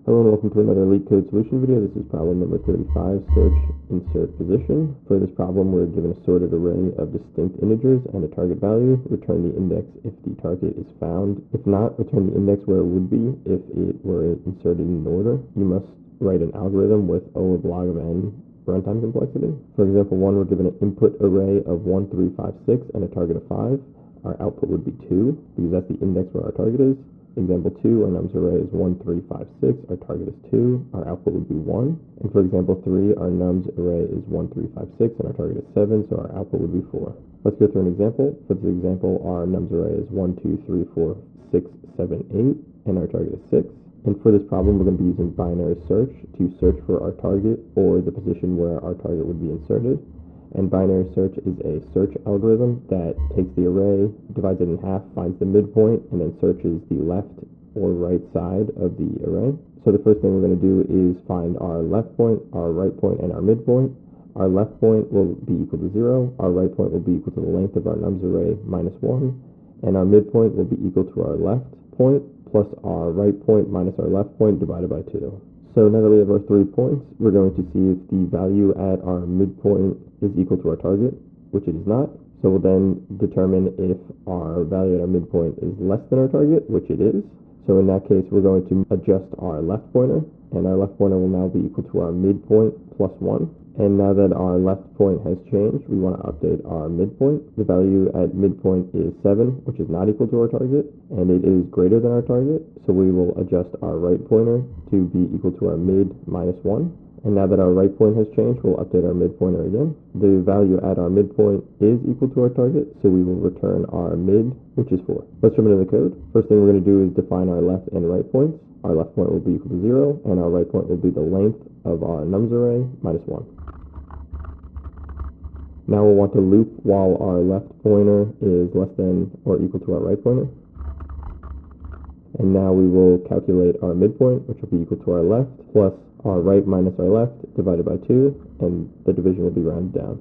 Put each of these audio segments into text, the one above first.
Hello and welcome to another LeetCode solution video. This is problem number 35, Search Insert Position. For this problem, we're given a sorted array of distinct integers and a target value. Return the index if the target is found. If not, return the index where it would be if it were inserted in order. You must write an algorithm with O of log of n runtime complexity. For example 1, we're given an input array of 1, 3, 5, 6 and a target of 5. Our output would be 2 because that's the index where our target is. Example 2, our nums array is 1, 3, 5, 6. Our target is 2. Our output would be 1. And for example 3, our nums array is 1, 3, 5, 6, and our target is 7, so our output would be 4. Let's go through an example. For this example, our nums array is 1, 2, 3, 4, 6, 7, 8, and our target is 6. And for this problem, we're going to be using binary search to search for our target or the position where our target would be inserted. And binary search is a search algorithm that takes the array, divides it in half, finds the midpoint, and then searches the left or right side of the array. So the first thing we're going to do is find our left point, our right point, and our midpoint. Our left point will be equal to 0. Our right point will be equal to the length of our nums array minus 1. And our midpoint will be equal to our left point plus our right point minus our left point divided by 2. So now that we have our 3 points, we're going to see if the value at our midpoint is equal to our target, which it is not. So we'll then determine if our value at our midpoint is less than our target, which it is. So in that case, we're going to adjust our left pointer, and our left pointer will now be equal to our midpoint plus 1. And now that our left point has changed, we want to update our midpoint. The value at midpoint is 7, which is not equal to our target, and it is greater than our target. So we will adjust our right pointer to be equal to our mid minus 1. And now that our right point has changed, we'll update our midpointer again. The value at our midpoint is equal to our target, so we will return our mid, which is 4. Let's jump into the code. First thing we're going to do is define our left and right points. Our left point will be equal to 0, and our right point will be the length of our nums array minus 1. Now we'll want to loop while our left pointer is less than or equal to our right pointer. And now we will calculate our midpoint, which will be equal to our left, plus our right minus our left, divided by 2, and the division will be rounded down.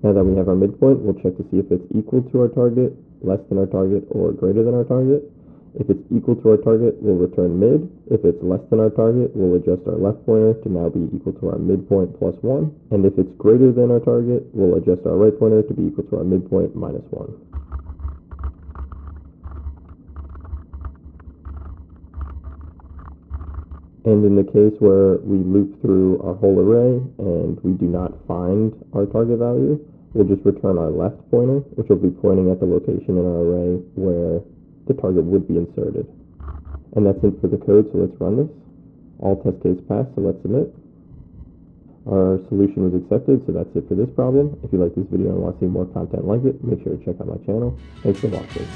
Now that we have our midpoint, we'll check to see if it's equal to our target, less than our target, or greater than our target. If it's equal to our target, we'll return mid. If it's less than our target, we'll adjust our left pointer to now be equal to our midpoint plus 1. And if it's greater than our target, we'll adjust our right pointer to be equal to our midpoint minus 1. And in the case where we loop through our whole array and we do not find our target value, we'll just return our left pointer, which will be pointing at the location in our array where the target would be inserted. And that's it for the code, so let's run this. All test case passed, so let's submit. Our solution was accepted, so that's it for this problem. If you like this video and want to see more content like it, make sure to check out my channel. Thanks for watching.